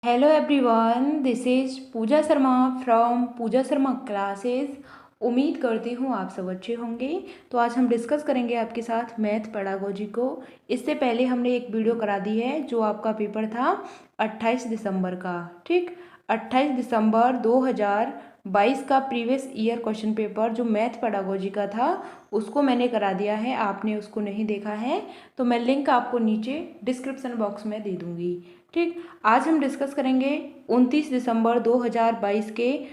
Hello everyone, this is Pooja Sharma from Pooja Sharma classes. उम्मीद करती हूँ आप सब अच्छे होंगे। तो आज हम डिस्कस करेंगे आपके साथ मैथ पेडागोजी को। इससे पहले हमने एक वीडियो करा दी है जो आपका पेपर था 28 दिसंबर का। ठीक, 28 दिसंबर 2022 का प्रीवियस ईयर क्वेश्चन पेपर जो मैथ पेडागोजी का था उसको मैंने करा दिया है। आपने उसको नहीं देखा है तो मैं लिंक आपको नीचे डिस्क्रिप्शन बॉक्स में दे दूँगी। ठीक, आज हम डिस्कस करेंगे 29 दिसंबर 2022 के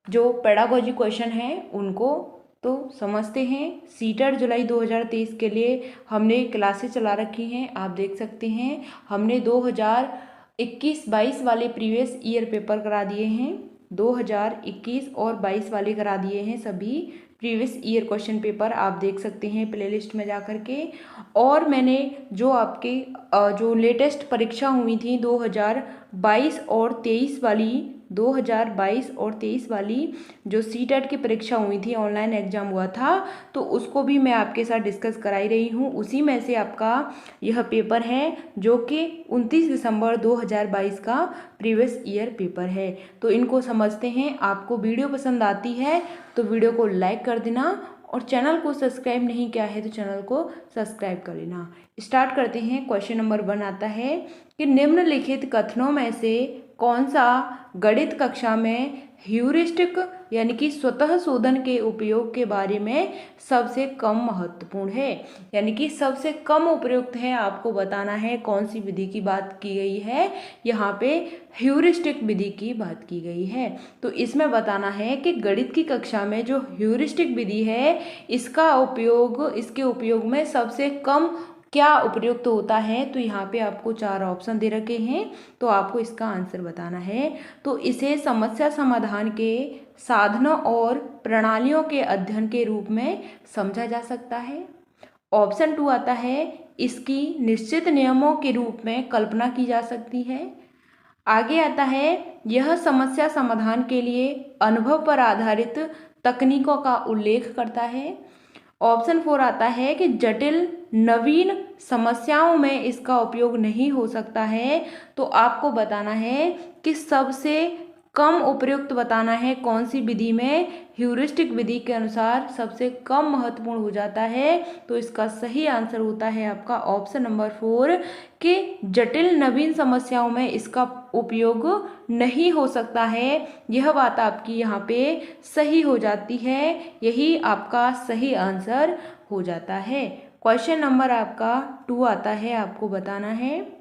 जो पेडागोजी क्वेश्चन हैं उनको। तो समझते हैं। सीटेट जुलाई 2023 के लिए हमने क्लासेस चला रखी हैं, आप देख सकते हैं। हमने 2021-22 वाले प्रीवियस ईयर पेपर करा दिए हैं, 2021 और 22 वाले करा दिए हैं सभी प्रीवियस ईयर क्वेश्चन पेपर, आप देख सकते हैं प्लेलिस्ट में जा कर के। और मैंने जो आपके जो लेटेस्ट परीक्षा हुई थी 2022 और 23 वाली, 2022 और 23 वाली जो सीटेट की परीक्षा हुई थी, ऑनलाइन एग्जाम हुआ था, तो उसको भी मैं आपके साथ डिस्कस कराई रही हूँ। उसी में से आपका यह पेपर है जो कि 29 दिसंबर 2022 का प्रीवियस ईयर पेपर है। तो इनको समझते हैं। आपको वीडियो पसंद आती है तो वीडियो को लाइक कर देना, और चैनल को सब्सक्राइब नहीं किया है तो चैनल को सब्सक्राइब कर लेना। स्टार्ट करते हैं। क्वेश्चन नंबर 1 आता है कि निम्नलिखित कथनों में से कौन सा गणित कक्षा में ह्यूरिस्टिक यानी कि स्वतः शोधन के उपयोग के बारे में सबसे कम महत्वपूर्ण है, यानी कि सबसे कम उपयुक्त है। आपको बताना है कौन सी विधि की बात की गई है। यहाँ पे ह्यूरिस्टिक विधि की बात की गई है। तो इसमें बताना है कि गणित की कक्षा में जो ह्यूरिस्टिक विधि है इसका उपयोग, इसके उपयोग में सबसे कम क्या उपयुक्त होता है। तो यहाँ पे आपको 4 ऑप्शन दे रखे हैं, तो आपको इसका आंसर बताना है। तो इसे समस्या समाधान के साधनों और प्रणालियों के अध्ययन के रूप में समझा जा सकता है। ऑप्शन 2 आता है इसकी निश्चित नियमों के रूप में कल्पना की जा सकती है। आगे आता है यह समस्या समाधान के लिए अनुभव पर आधारित तकनीकों का उल्लेख करता है। ऑप्शन 4 आता है कि जटिल नवीन समस्याओं में इसका उपयोग नहीं हो सकता है। तो आपको बताना है कि सबसे कम उपयुक्त बताना है कौन सी विधि में ह्यूरिस्टिक विधि के अनुसार सबसे कम महत्वपूर्ण हो जाता है। तो इसका सही आंसर होता है आपका ऑप्शन नंबर 4 कि जटिल नवीन समस्याओं में इसका उपयोग नहीं हो सकता है। यह बात आपकी यहाँ पे सही हो जाती है, यही आपका सही आंसर हो जाता है। क्वेश्चन नंबर आपका 2 आता है, आपको बताना है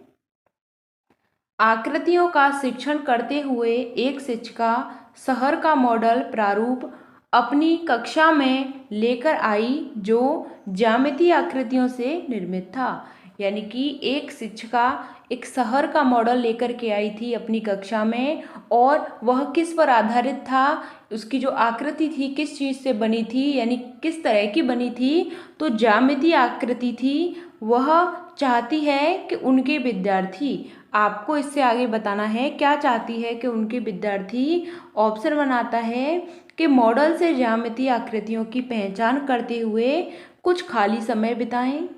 आकृतियों का शिक्षण करते हुए एक शिक्षिका शहर का मॉडल प्रारूप अपनी कक्षा में लेकर आई जो ज्यामितीय आकृतियों से निर्मित था। यानी कि एक शिक्षिका एक शहर का मॉडल लेकर के आई थी अपनी कक्षा में, और वह किस पर आधारित था, उसकी जो आकृति थी किस चीज़ से बनी थी, यानी किस तरह की बनी थी, तो ज्यामितीय आकृति थी। वह चाहती है कि उनके विद्यार्थी, आपको इससे आगे बताना है क्या चाहती है कि उनके विद्यार्थी। ऑप्शन 1 आता है कि मॉडल से ज्यामितीय आकृतियों की पहचान करते हुए कुछ खाली समय बिताएं।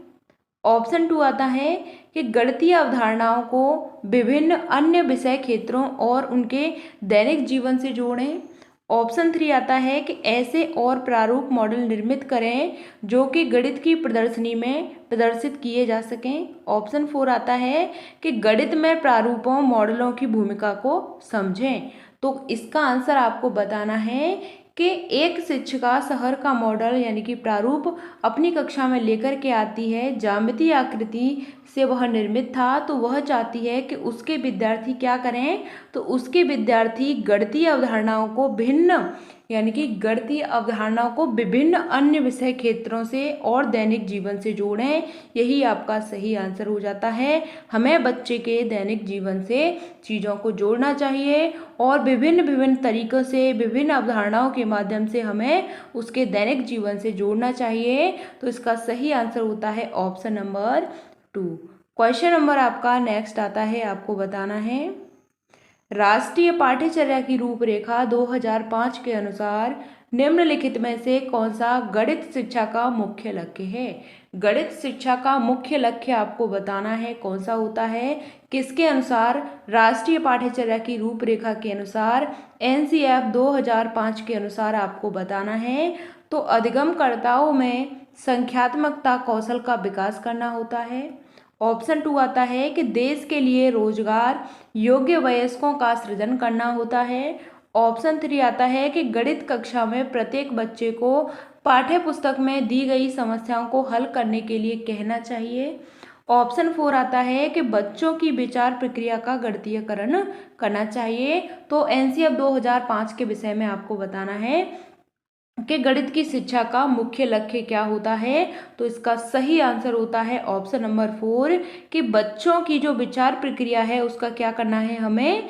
ऑप्शन 2 आता है कि गणितीय अवधारणाओं को विभिन्न अन्य विषय क्षेत्रों और उनके दैनिक जीवन से जोड़ें। ऑप्शन 3 आता है कि ऐसे और प्रारूप मॉडल निर्मित करें जो कि गणित की प्रदर्शनी में प्रदर्शित किए जा सकें। ऑप्शन 4 आता है कि गणित में प्रारूपों मॉडलों की भूमिका को समझें। तो इसका आंसर आपको बताना है कि एक शिक्षिका शहर का मॉडल यानी कि प्रारूप अपनी कक्षा में लेकर के आती है, ज्यामितीय आकृति से वह निर्मित था, तो वह चाहती है कि उसके विद्यार्थी क्या करें, तो उसके विद्यार्थी गणितीय अवधारणाओं को भिन्न यानी कि गणितीय अवधारणाओं को विभिन्न अन्य विषय क्षेत्रों से और दैनिक जीवन से जोड़ें। यही आपका सही आंसर हो जाता है। हमें बच्चे के दैनिक जीवन से चीज़ों को जोड़ना चाहिए और विभिन्न विभिन्न तरीक़ों से, विभिन्न अवधारणाओं के माध्यम से हमें उसके दैनिक जीवन से जोड़ना चाहिए। तो इसका सही आंसर होता है ऑप्शन नंबर 2। क्वेश्चन नंबर आपका नेक्स्ट आता है, आपको बताना है राष्ट्रीय पाठ्यचर्या की रूपरेखा 2005 के अनुसार निम्नलिखित में से कौन सा गणित शिक्षा का मुख्य लक्ष्य है। गणित शिक्षा का मुख्य लक्ष्य आपको बताना है कौन सा होता है, किसके अनुसार, राष्ट्रीय पाठ्यचर्या की रूपरेखा के अनुसार, एनसीईआरटी 2005 के अनुसार आपको बताना है। तो अधिगमकर्ताओं में संख्यात्मकता कौशल का विकास करना होता है। ऑप्शन 2 आता है कि देश के लिए रोजगार योग्य वयस्कों का सृजन करना होता है। ऑप्शन 3 आता है कि गणित कक्षा में प्रत्येक बच्चे को पाठ्य पुस्तक में दी गई समस्याओं को हल करने के लिए कहना चाहिए। ऑप्शन 4 आता है कि बच्चों की विचार प्रक्रिया का गणितीयकरण करना चाहिए। तो एनसीईआरटी 2005 के विषय में आपको बताना है कि गणित की शिक्षा का मुख्य लक्ष्य क्या होता है। तो इसका सही आंसर होता है ऑप्शन नंबर 4 कि बच्चों की जो विचार प्रक्रिया है उसका क्या करना है, हमें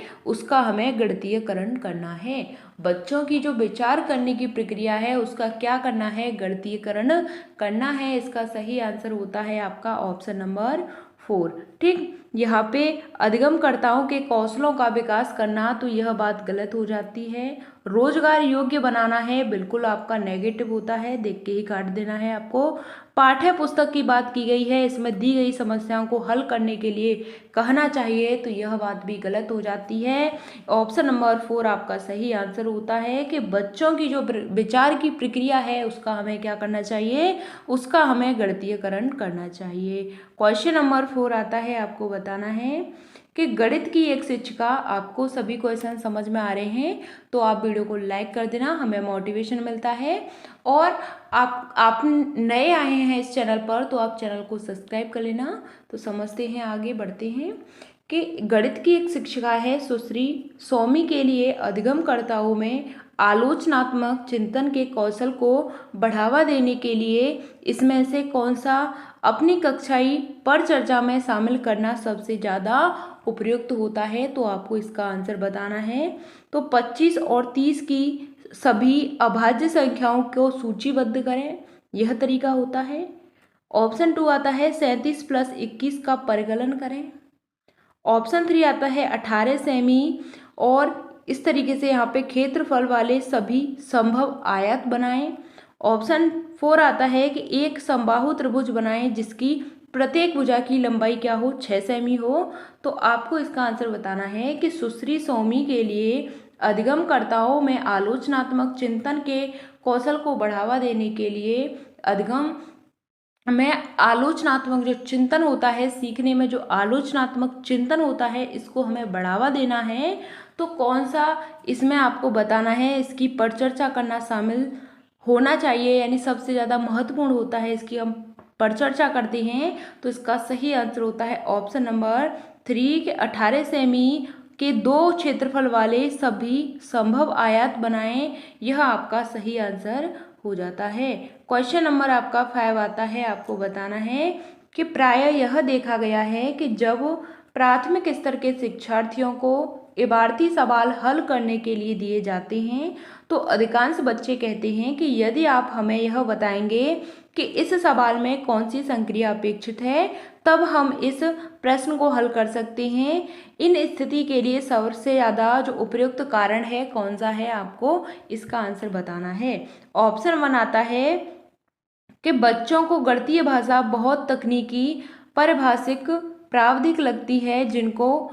गणितीयकरण करना है। बच्चों की जो विचार करने की प्रक्रिया है उसका क्या करना है, गणितीयकरण करना है। इसका सही आंसर होता है आपका ऑप्शन नंबर 4। ठीक, यहाँ पे अधिगमकर्ताओं के कौशलों का विकास करना, तो यह बात गलत हो जाती है। रोजगार योग्य बनाना है, बिल्कुल आपका नेगेटिव होता है, देख के ही काट देना है आपको। पाठ्य पुस्तक की बात की गई है, इसमें दी गई समस्याओं को हल करने के लिए कहना चाहिए, तो यह बात भी गलत हो जाती है। ऑप्शन नंबर 4 आपका सही आंसर होता है कि बच्चों की जो विचार की प्रक्रिया है उसका हमें क्या करना चाहिए, उसका हमें गणितीयकरण करना चाहिए। क्वेश्चन नंबर 4 आता है, आपको बताना है कि गणित की एक शिक्षिका, आपको सभी क्वेश्चन समझ में आ रहे हैं तो आप वीडियो को लाइक कर देना, हमें मोटिवेशन मिलता है। और आप नए आए हैं इस चैनल पर तो आप चैनल को सब्सक्राइब कर लेना। तो समझते हैं, आगे बढ़ते हैं कि गणित की एक शिक्षिका है सुश्री सौमी के लिए अधिगमकर्ताओं में आलोचनात्मक चिंतन के कौशल को बढ़ावा देने के लिए इसमें से कौन सा अपनी कक्षाई परिचर्चा में शामिल करना सबसे ज़्यादा उपयुक्त होता है। तो आपको इसका आंसर बताना है। तो 25 और 30 की सभी अभाज्य संख्याओं को सूचीबद्ध करें, यह तरीका होता है। ऑप्शन 2 आता है 37 + 21 का परिकलन करें। ऑप्शन 3 आता है 18 सेमी और इस तरीके से यहाँ पे क्षेत्रफल वाले सभी संभव आयत बनाएं। ऑप्शन 4 आता है कि एक समबाहु त्रिभुज बनाएं जिसकी प्रत्येक भुजा की लंबाई क्या हो, 6 सेमी हो। तो आपको इसका आंसर बताना है कि सुश्री सौमी के लिए अधिगमकर्ताओं में आलोचनात्मक चिंतन के कौशल को बढ़ावा देने के लिए अधिगम में आलोचनात्मक जो चिंतन होता है, सीखने में जो आलोचनात्मक चिंतन होता है, इसको हमें बढ़ावा देना है। तो कौन सा इसमें आपको बताना है, इसकी परिचर्चा करना शामिल होना चाहिए, यानी सबसे ज़्यादा महत्वपूर्ण होता है, इसकी हम परिचर्चा करते हैं। तो इसका सही आंसर होता है ऑप्शन नंबर 3 के 18 सेमी के 2 क्षेत्रफल वाले सभी संभव आयत बनाएं, यह आपका सही आंसर हो जाता है। क्वेश्चन नंबर आपका 5 आता है, आपको बताना है कि प्रायः यह देखा गया है कि जब प्राथमिक स्तर के शिक्षार्थियों को इबारती सवाल हल करने के लिए दिए जाते हैं तो अधिकांश बच्चे कहते हैं कि यदि आप हमें यह बताएंगे कि इस सवाल में कौन सी संक्रिया अपेक्षित है तब हम इस प्रश्न को हल कर सकते हैं। इन स्थिति के लिए सबसे ज़्यादा जो उपयुक्त कारण है कौन सा है, आपको इसका आंसर बताना है। ऑप्शन 1 आता है कि बच्चों को गणितीय भाषा बहुत तकनीकी पारिभाषिक प्रावधिक लगती है जिनको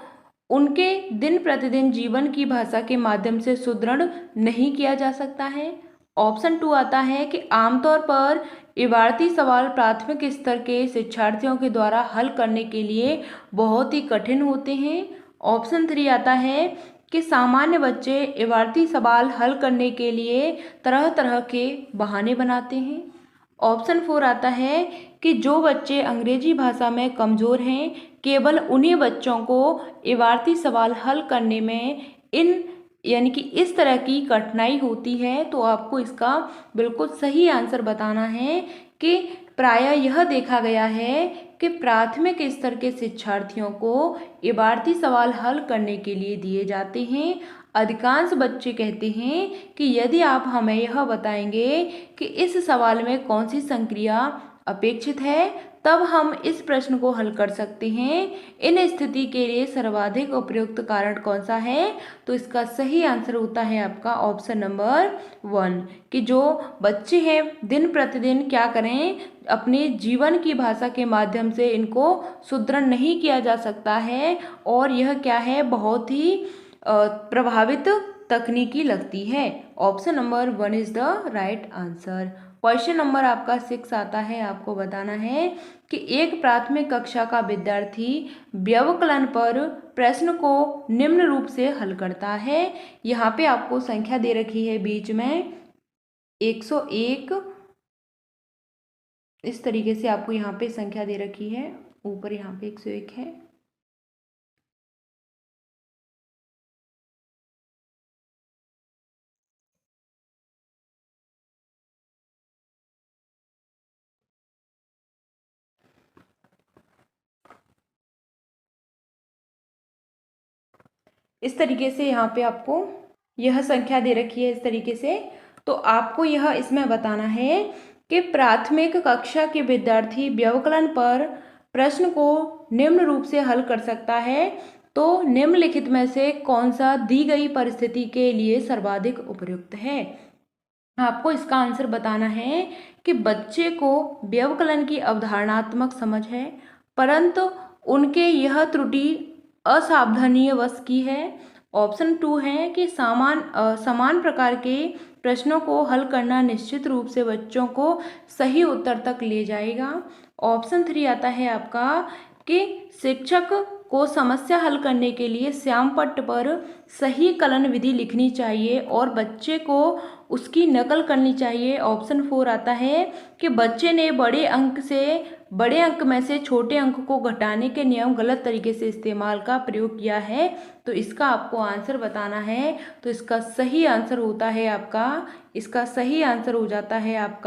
उनके दिन प्रतिदिन जीवन की भाषा के माध्यम से सुदृढ़ नहीं किया जा सकता है। ऑप्शन 2 आता है कि आमतौर पर इबारती सवाल प्राथमिक स्तर के शिक्षार्थियों के द्वारा हल करने के लिए बहुत ही कठिन होते हैं। ऑप्शन 3 आता है कि सामान्य बच्चे इबारती सवाल हल करने के लिए तरह तरह के बहाने बनाते हैं। ऑप्शन 4 आता है कि जो बच्चे अंग्रेजी भाषा में कमज़ोर हैं केवल उन्हीं बच्चों को इबारती सवाल हल करने में यानी कि इस तरह की कठिनाई होती है। तो आपको इसका बिल्कुल सही आंसर बताना है कि प्रायः यह देखा गया है कि प्राथमिक स्तर के शिक्षार्थियों को इबारती सवाल हल करने के लिए दिए जाते हैं। अधिकांश बच्चे कहते हैं कि यदि आप हमें यह बताएंगे कि इस सवाल में कौन सी संक्रिया अपेक्षित है तब हम इस प्रश्न को हल कर सकते हैं। इन स्थिति के लिए सर्वाधिक उपयुक्त कारण कौन सा है? तो इसका सही आंसर होता है आपका ऑप्शन नंबर 1 कि जो बच्चे हैं दिन प्रतिदिन क्या करें, अपने जीवन की भाषा के माध्यम से इनको सुदृढ़ नहीं किया जा सकता है, और यह क्या है, बहुत ही प्रभावित तकनीकी लगती है। Option number 1 is the right answer. Question number आपका 6 आता है, आपको बताना है कि एक प्राथमिक कक्षा का विद्यार्थी व्यवकलन पर प्रश्न को निम्न रूप से हल करता है। यहाँ पे आपको संख्या दे रखी है बीच में 101, इस तरीके से आपको यहाँ पे संख्या दे रखी है, ऊपर यहाँ पे 101 है। इस तरीके से यहाँ पे आपको यह संख्या दे रखी है इस तरीके से। तो आपको यह इसमें बताना है कि प्राथमिक कक्षा के विद्यार्थी व्यवकलन पर प्रश्न को निम्न रूप से हल कर सकता है। तो निम्नलिखित में से कौन सा दी गई परिस्थिति के लिए सर्वाधिक उपयुक्त है? आपको इसका आंसर बताना है कि बच्चे को व्यवकलन की अवधारणात्मक समझ है, परंतु उनके यह त्रुटि असावधानीवश की है। ऑप्शन 2 है कि समान प्रकार के प्रश्नों को हल करना निश्चित रूप से बच्चों को सही उत्तर तक ले जाएगा। ऑप्शन 3 आता है आपका कि शिक्षक को समस्या हल करने के लिए श्यामपट्ट पर सही कलन विधि लिखनी चाहिए और बच्चे को उसकी नकल करनी चाहिए। ऑप्शन 4 आता है कि बच्चे ने बड़े अंक में से छोटे अंक को घटाने के नियम गलत तरीके से इस्तेमाल का प्रयोग किया है। तो इसका आपको आंसर बताना है। तो इसका सही आंसर होता है आपका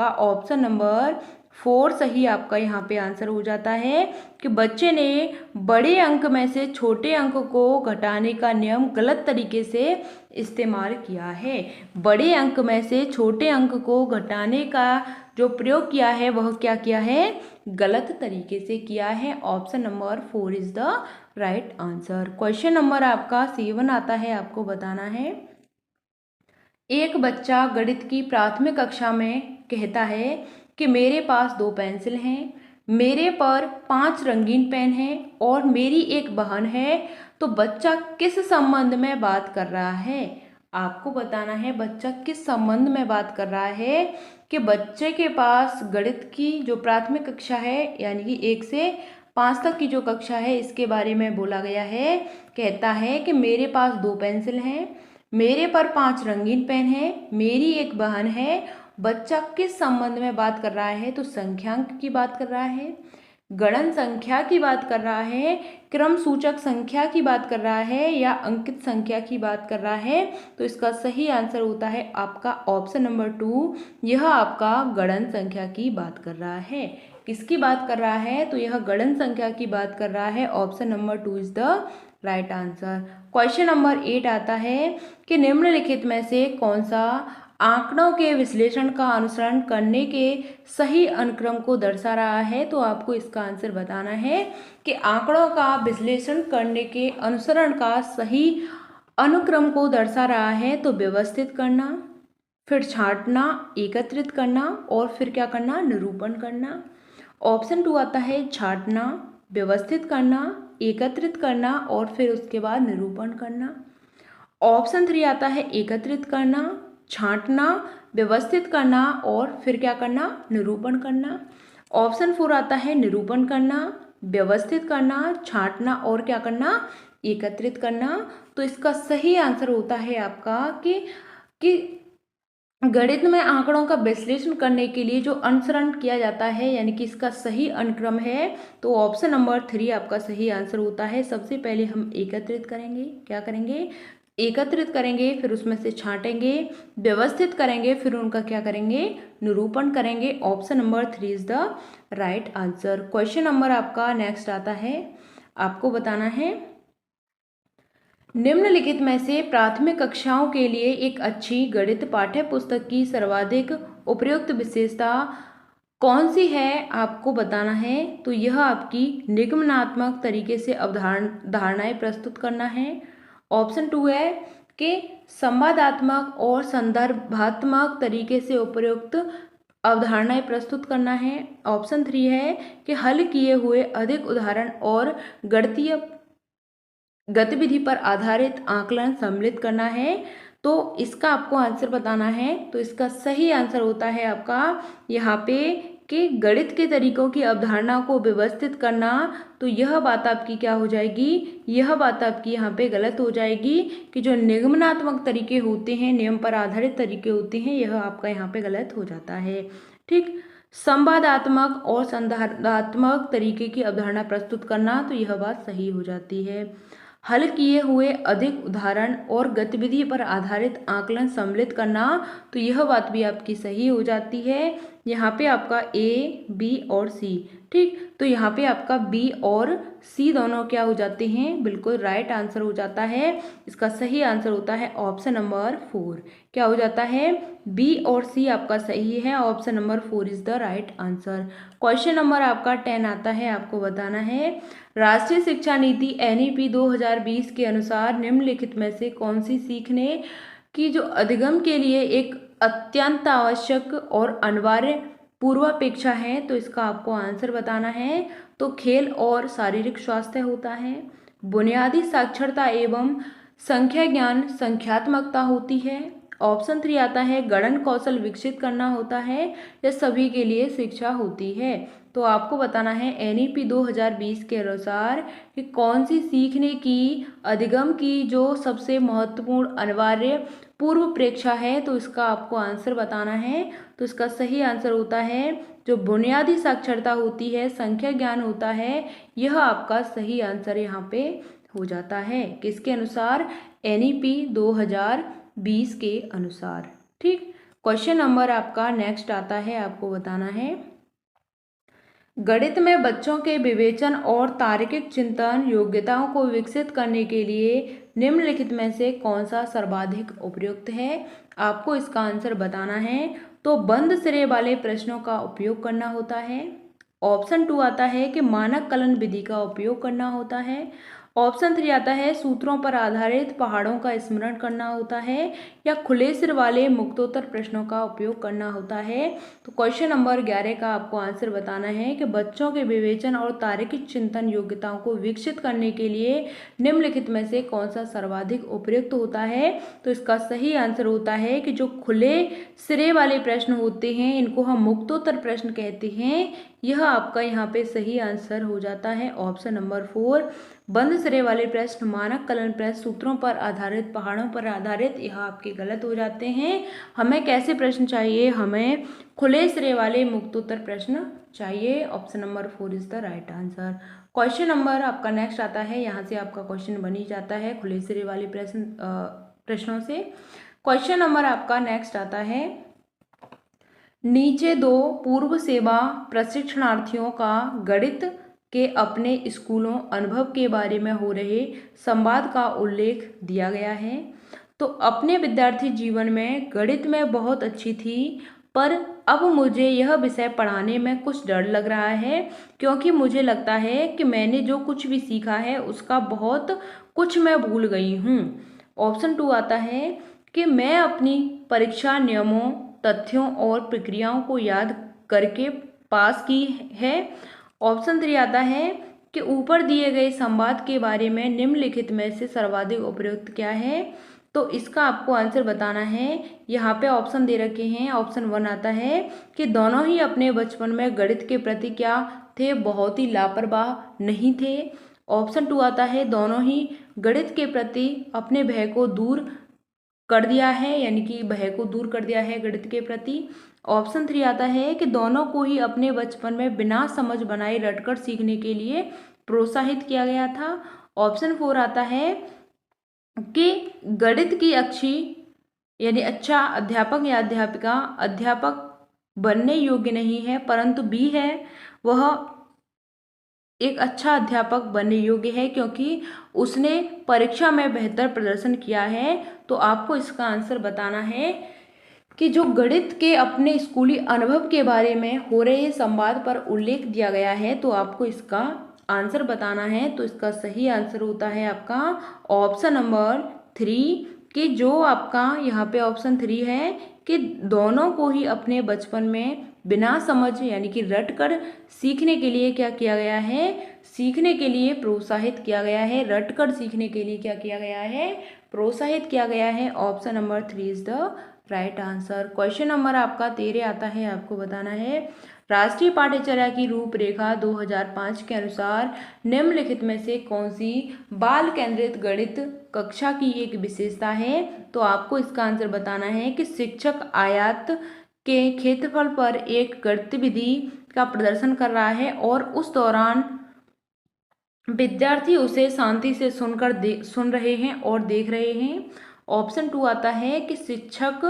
ऑप्शन नंबर 4 सही आपका यहाँ पे आंसर हो जाता है कि बच्चे ने बड़े अंक में से छोटे अंक को घटाने का नियम गलत तरीके से इस्तेमाल किया है। बड़े अंक में से छोटे अंक को घटाने का जो प्रयोग किया है वह क्या किया है, गलत तरीके से किया है। Option number 4 is the right answer. Question number आपका 7 आता है, आपको बताना है एक बच्चा गणित की प्राथमिक कक्षा में कहता है कि मेरे पास 2 पेंसिल हैं, मेरे पर 5 रंगीन पेन हैं और मेरी एक बहन है। तो बच्चा किस संबंध में बात कर रहा है? आपको बताना है बच्चा किस संबंध में बात कर रहा है कि बच्चे के पास गणित की जो प्राथमिक कक्षा है यानी कि 1 से 5 तक की जो कक्षा है इसके बारे में बोला गया है। कहता है कि मेरे पास 2 पेंसिल हैं, मेरे पर 5 रंगीन पेन है, मेरी एक बहन है। बच्चा किस संबंध में बात कर रहा है? तो संख्यांक की बात कर रहा है, गणन संख्या की बात कर रहा है, क्रम सूचक संख्या की बात कर रहा है या अंकित संख्या की बात कर रहा है। तो इसका सही आंसर होता है आपका ऑप्शन नंबर 2। यह आपका गणन संख्या की बात कर रहा है। किसकी बात कर रहा है? तो यह गणन संख्या की बात कर रहा है। Option number 2 is the right answer. Question number 8 आता है कि निम्नलिखित में से कौन सा आंकड़ों के विश्लेषण का अनुसरण करने के सही अनुक्रम को दर्शा रहा है? तो आपको इसका आंसर बताना है कि आंकड़ों का विश्लेषण करने के अनुसरण का सही अनुक्रम को दर्शा रहा है। तो व्यवस्थित करना, फिर छांटना, एकत्रित करना और फिर क्या करना, निरूपण करना। ऑप्शन 2 आता है छांटना, व्यवस्थित करना, एकत्रित करना और फिर उसके बाद निरूपण करना। ऑप्शन 3 आता है एकत्रित करना, छांटना, व्यवस्थित करना और फिर क्या करना, निरूपण करना। ऑप्शन 4 आता है निरूपण करना, व्यवस्थित करना, छांटना और क्या करना, एकत्रित करना। तो इसका सही आंसर होता है आपका कि गणित में आंकड़ों का विश्लेषण करने के लिए जो अनुसरण किया जाता है यानी कि इसका सही अनुक्रम है। तो ऑप्शन नंबर 3 आपका सही आंसर होता है। सबसे पहले हम एकत्रित करेंगे, क्या करेंगे, एकत्रित करेंगे, फिर उसमें से छांटेंगे, व्यवस्थित करेंगे, फिर उनका क्या करेंगे, निरूपण करेंगे। Option number 3 is the right answer. Question number आपका नेक्स्ट आता है, आपको बताना है निम्नलिखित में से प्राथमिक कक्षाओं के लिए एक अच्छी गणित पाठ्य पुस्तक की सर्वाधिक उपयुक्त विशेषता कौन सी है आपको बताना है। तो यह आपकी निगमनात्मक तरीके से धारणाएं प्रस्तुत करना है। ऑप्शन 2 है कि संवादात्मक और संदर्भात्मक तरीके से उपयुक्त अवधारणाएं प्रस्तुत करना है। ऑप्शन 3 है कि हल किए हुए अधिक उदाहरण और गणितीय गतिविधि पर आधारित आकलन सम्मिलित करना है। तो इसका आपको आंसर बताना है। तो इसका सही आंसर होता है आपका यहाँ पे कि गणित के तरीकों की अवधारणा को व्यवस्थित करना। तो यह बात आपकी क्या हो जाएगी, यह बात आपकी यहाँ पे गलत हो जाएगी कि जो निगमनात्मक तरीके होते हैं, नियम पर आधारित तरीके होते हैं, यह आपका यहाँ पे गलत हो जाता है। ठीक, संवादात्मक और संदर्भात्मक तरीके की अवधारणा प्रस्तुत करना, तो यह बात सही हो जाती है। हल किए हुए अधिक उदाहरण और गतिविधि पर आधारित आकलन सम्मिलित करना, तो यह बात भी आपकी सही हो जाती है। यहाँ पे आपका ए, बी और सी। ठीक, तो यहाँ पे आपका बी और सी दोनों क्या हो जाते हैं, बिल्कुल राइट आंसर हो जाता है। इसका सही आंसर होता है ऑप्शन नंबर 4। क्या हो जाता है, बी और सी आपका सही है। Option number 4 is the right answer. Question number आपका 10 आता है, आपको बताना है राष्ट्रीय शिक्षा नीति NEP 2020 के अनुसार निम्नलिखित में से कौन सी सीखने की जो अधिगम के लिए एक अत्यंत आवश्यक और अनिवार्य पूर्वापेक्षा है। तो इसका आपको आंसर बताना है। तो खेल और शारीरिक स्वास्थ्य होता है, बुनियादी साक्षरता एवं संख्या ज्ञान संख्यात्मकता होती है। ऑप्शन 3 आता है गणन कौशल विकसित करना होता है, या सभी के लिए शिक्षा होती है। तो आपको बताना है NEP 2020 के अनुसार कि कौन सी सीखने की अधिगम की जो सबसे महत्वपूर्ण अनिवार्य पूर्व प्रेक्षा है। तो इसका आपको आंसर बताना है। तो इसका सही आंसर होता है जो बुनियादी साक्षरता होती है, संख्या ज्ञान होता है, यह आपका सही आंसर यहाँ पे हो जाता है। किसके अनुसार, NEP 2020 के अनुसार। ठीक, क्वेश्चन नंबर आपका नेक्स्ट आता है, आपको बताना है गणित में बच्चों के विवेचन और तार्किक चिंतन योग्यताओं को विकसित करने के लिए निम्नलिखित में से कौन सा सर्वाधिक उपयुक्त है। आपको इसका आंसर बताना है। तो बंद सिरे वाले प्रश्नों का उपयोग करना होता है। ऑप्शन 2 आता है कि मानक कलन विधि का उपयोग करना होता है। ऑप्शन 3 आता है सूत्रों पर आधारित पहाड़ों का स्मरण करना होता है, या खुले सिर वाले मुक्तोत्तर प्रश्नों का उपयोग करना होता है। तो क्वेश्चन नंबर 11 का आपको आंसर बताना है कि बच्चों के विवेचन और तार्किक चिंतन योग्यताओं को विकसित करने के लिए निम्नलिखित में से कौन सा सर्वाधिक उपयुक्त होता है। तो इसका सही आंसर होता है कि जो खुले सिरे वाले प्रश्न होते हैं, इनको हम मुक्तोत्तर प्रश्न कहते हैं। यह आपका यहाँ पे सही आंसर हो जाता है ऑप्शन नंबर 4। बंद सिरे वाले प्रश्न, मानक कलन प्रश्न, सूत्रों पर आधारित, पहाड़ों पर आधारित, यह आपके गलत हो जाते हैं। हमें कैसे प्रश्न चाहिए, हमें खुले सिरे वाले मुक्तोत्तर प्रश्न चाहिए। Option number 4 is the right answer. Question number आपका नेक्स्ट आता है, यहाँ से आपका क्वेश्चन बन ही जाता है खुले सिरे वाले प्रश्नों से। क्वेश्चन नंबर आपका नेक्स्ट आता है नीचे 2 पूर्व सेवा प्रशिक्षणार्थियों का गणित के अपने स्कूलों अनुभव के बारे में हो रहे संवाद का उल्लेख दिया गया है। तो अपने विद्यार्थी जीवन में गणित में बहुत अच्छी थी, पर अब मुझे यह विषय पढ़ाने में कुछ डर लग रहा है, क्योंकि मुझे लगता है कि मैंने जो कुछ भी सीखा है उसका बहुत कुछ मैं भूल गई हूँ। ऑप्शन 2 आता है कि मैं अपनी परीक्षा नियमों, तथ्यों और प्रक्रियाओं को याद करके पास की है। ऑप्शन 3 आता है कि ऊपर दिए गए संवाद के बारे में निम्नलिखित में से सर्वाधिक उपयुक्त क्या है। तो इसका आपको आंसर बताना है। यहाँ पे ऑप्शन दे रखे हैं। ऑप्शन 1 आता है कि दोनों ही अपने बचपन में गणित के प्रति क्या थे, बहुत ही लापरवाह नहीं थे। ऑप्शन 2 आता है दोनों ही गणित के प्रति अपने भय को दूर कर दिया है, यानी कि भय को दूर कर दिया है गणित के प्रति। ऑप्शन 3 आता है कि दोनों को ही अपने बचपन में बिना समझ बनाए रटकर सीखने के लिए प्रोत्साहित किया गया था। ऑप्शन 4 आता है कि गणित की अच्छी यानी अच्छा अध्यापक या अध्यापिका अध्यापक बनने योग्य नहीं है, परंतु बी है वह एक अच्छा अध्यापक बनने योग्य है क्योंकि उसने परीक्षा में बेहतर प्रदर्शन किया है। तो आपको इसका आंसर बताना है कि जो गणित के अपने स्कूली अनुभव के बारे में हो रहे संवाद पर उल्लेख दिया गया है, तो आपको इसका आंसर बताना है। तो इसका सही आंसर होता है आपका ऑप्शन नंबर 3, कि जो आपका यहाँ पे ऑप्शन 3 है कि दोनों को ही अपने बचपन में बिना समझ यानी कि रट कर सीखने के लिए क्या किया गया है, सीखने के लिए प्रोत्साहित किया गया है। रट कर सीखने के लिए क्या किया गया है, प्रोत्साहित किया गया है। Option number 3 is the right answer. Question number आपका 13 आता है, आपको बताना है राष्ट्रीय पाठ्यचर्या की रूपरेखा 2005 के अनुसार निम्नलिखित में से कौन सी बाल केंद्रित गणित कक्षा की एक विशेषता है। तो आपको इसका आंसर बताना है कि शिक्षक आयत के क्षेत्रफल पर एक गतिविधि का प्रदर्शन कर रहा है और उस दौरान विद्यार्थी उसे शांति से सुन रहे हैं और देख रहे हैं। ऑप्शन 2 आता है कि शिक्षक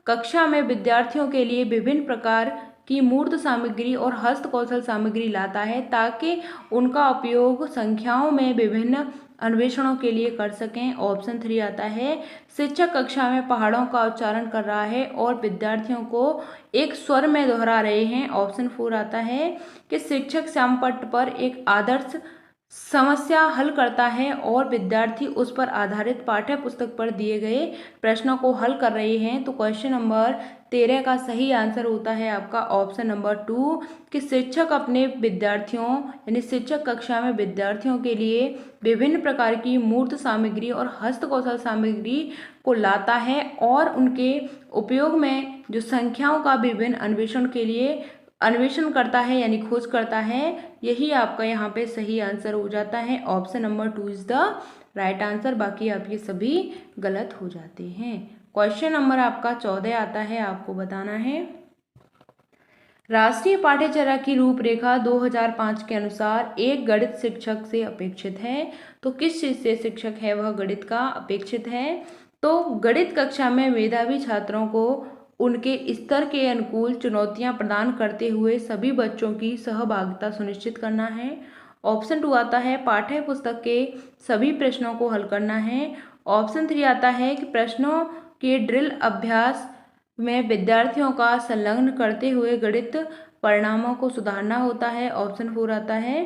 कक्षा में विद्यार्थियों के लिए विभिन्न प्रकार की मूर्त सामग्री और हस्तकौशल सामग्री लाता है ताकि उनका उपयोग संख्याओं में विभिन्न अन्वेषणों के लिए कर सकें। ऑप्शन 3 आता है शिक्षक कक्षा में पहाड़ों का उच्चारण कर रहा है और विद्यार्थियों को एक स्वर में दोहरा रहे हैं। ऑप्शन 4 आता है कि शिक्षक श्यामपट्ट पर एक आदर्श समस्या हल करता है और विद्यार्थी उस पर आधारित पाठ्य पुस्तक पर दिए गए प्रश्नों को हल कर रहे हैं। तो क्वेश्चन नंबर 13 का सही आंसर होता है आपका ऑप्शन नंबर 2, कि शिक्षक अपने विद्यार्थियों यानी शिक्षक कक्षा में विद्यार्थियों के लिए विभिन्न प्रकार की मूर्त सामग्री और हस्तकौशल सामग्री को लाता है और उनके उपयोग में जो संख्याओं का विभिन्न अन्वेषण करता है यानी खोज करता है। यही आपका यहाँ पे सही आंसर हो जाता है। Option number 2 is the right answer. बाकी आपके सभी गलत हो जाते हैं। क्वेश्चन नंबर आपका 14 आता है, आपको बताना है राष्ट्रीय पाठ्यचर्या की रूपरेखा 2005 के अनुसार एक गणित शिक्षक से अपेक्षित है। तो किस चीज से शिक्षक है वह गणित का अपेक्षित है। तो गणित कक्षा में मेधावी छात्रों को उनके स्तर के अनुकूल चुनौतियां प्रदान करते हुए सभी बच्चों की सहभागिता सुनिश्चित करना है। ऑप्शन 2 आता है पाठ्य पुस्तक के सभी प्रश्नों को हल करना है। ऑप्शन 3 आता है कि प्रश्नों के ड्रिल अभ्यास में विद्यार्थियों का संलग्न करते हुए गणित परिणामों को सुधारना होता है। ऑप्शन 4 आता है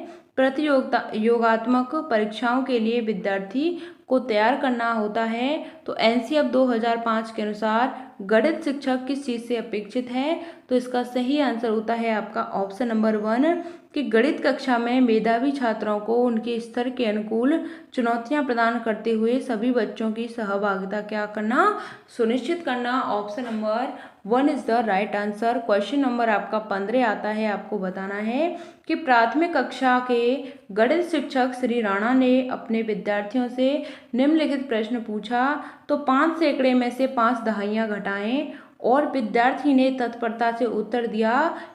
योगात्मक परीक्षाओं के लिए विद्यार्थी को तैयार करना होता है। तो एनसीएफ 2005 के अनुसार गणित शिक्षक किस चीज़ से अपेक्षित है। तो इसका सही आंसर होता है आपका ऑप्शन नंबर 1, कि गणित कक्षा में मेधावी छात्रों को उनके स्तर के अनुकूल चुनौतियां प्रदान करते हुए सभी बच्चों की सहभागिता क्या करना, सुनिश्चित करना। Option number 1 is the right answer. Question number आपका 15 आता है, आपको बताना है कि प्राथमिक कक्षा के गणित शिक्षक श्री राणा ने अपने विद्यार्थियों से निम्नलिखित प्रश्न पूछा। तो 5 सैकड़े में से 5 दहाइयाँ घटाएं और विद्यार्थी ने तत्परता से उत्तर दिया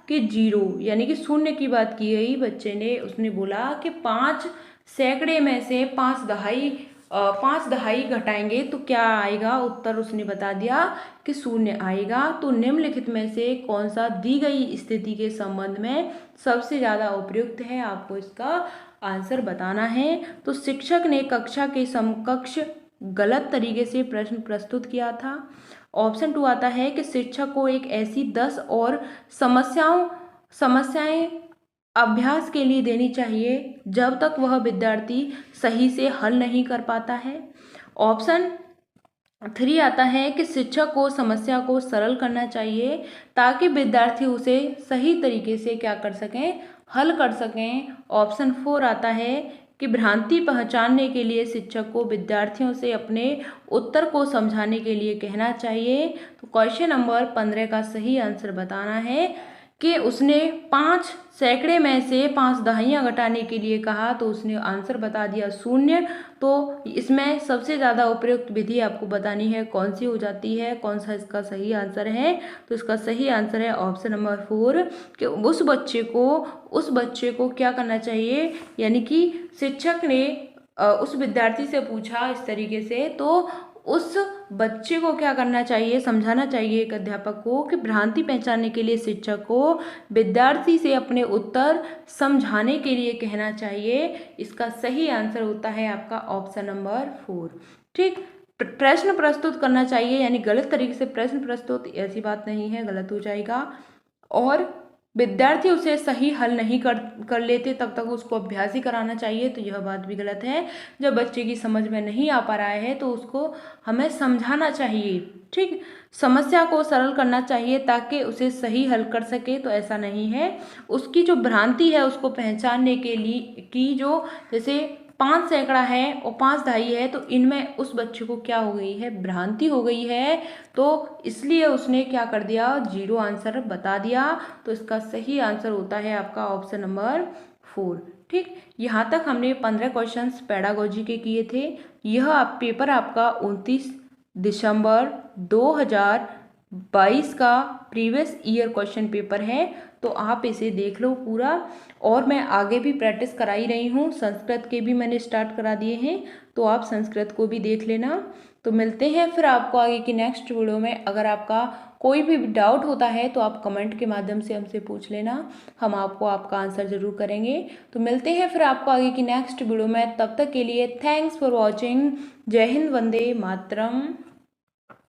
कि 0 यानी कि शून्य की बात की गई। बच्चे ने उसने बोला कि 5 सैकड़े में से 5 दहाई घटाएंगे तो क्या आएगा, उत्तर उसने बता दिया कि 0 आएगा। तो निम्नलिखित में से कौन सा दी गई स्थिति के संबंध में सबसे ज़्यादा उपयुक्त है, आपको इसका आंसर बताना है। तो शिक्षक ने कक्षा के समकक्ष गलत तरीके से प्रश्न प्रस्तुत किया था। ऑप्शन 2 आता है कि शिक्षक को एक ऐसी 10 और समस्याएं अभ्यास के लिए देनी चाहिए जब तक वह विद्यार्थी सही से हल नहीं कर पाता है। ऑप्शन 3 आता है कि शिक्षक को समस्या को सरल करना चाहिए ताकि विद्यार्थी उसे सही तरीके से क्या कर सकें, हल कर सकें। ऑप्शन 4 आता है कि भ्रांति पहचानने के लिए शिक्षक को विद्यार्थियों से अपने उत्तर को समझाने के लिए कहना चाहिए। तो क्वेश्चन नंबर 15 का सही आंसर बताना है कि उसने 5 सैकड़े में से 5 दहाइयाँ घटाने के लिए कहा, तो उसने आंसर बता दिया 0। तो इसमें सबसे ज़्यादा उपयुक्त विधि आपको बतानी है कौन सी हो जाती है, कौन सा इसका सही आंसर है। तो इसका सही आंसर है ऑप्शन नंबर 4, कि उस बच्चे को क्या करना चाहिए, यानी कि शिक्षक ने उस विद्यार्थी से पूछा इस तरीके से, तो उस बच्चे को क्या करना चाहिए, समझाना चाहिए एक अध्यापक को कि भ्रांति पहचानने के लिए शिक्षक को विद्यार्थी से अपने उत्तर समझाने के लिए कहना चाहिए। इसका सही आंसर होता है आपका ऑप्शन नंबर 4। ठीक, प्रश्न प्रस्तुत करना चाहिए, यानी गलत तरीके से प्रश्न प्रस्तुत, ऐसी बात नहीं है, गलत हो जाएगा। और विद्यार्थी उसे सही हल नहीं कर लेते तब तक उसको अभ्यास ही कराना चाहिए, तो यह बात भी गलत है। जब बच्चे की समझ में नहीं आ पा रहा है तो उसको हमें समझाना चाहिए, ठीक, समस्या को सरल करना चाहिए ताकि उसे सही हल कर सके, तो ऐसा नहीं है। उसकी जो भ्रांति है उसको पहचानने के लिए कि जो जैसे 5 सैकड़ा है और 5 दहाई है, तो इनमें उस बच्चे को क्या हो गई है, भ्रांति हो गई है, तो इसलिए उसने क्या कर दिया, 0 आंसर बता दिया। तो इसका सही आंसर होता है आपका ऑप्शन नंबर 4। ठीक, यहाँ तक हमने 15 क्वेश्चंस पेडागोजी के किए थे। यह पेपर आपका 29 दिसंबर 2022 का प्रीवियस ईयर क्वेश्चन पेपर है, तो आप इसे देख लो पूरा। और मैं आगे भी प्रैक्टिस करा ही रही हूँ, संस्कृत के भी मैंने स्टार्ट करा दिए हैं, तो आप संस्कृत को भी देख लेना। तो मिलते हैं फिर आपको आगे की नेक्स्ट वीडियो में। अगर आपका कोई भी डाउट होता है तो आप कमेंट के माध्यम से हमसे पूछ लेना, हम आपको आपका आंसर ज़रूर करेंगे। तो मिलते हैं फिर आपको आगे की नेक्स्ट वीडियो में, तब तक के लिए थैंक्स फॉर वॉचिंग। जय हिंद, वंदे मातरम।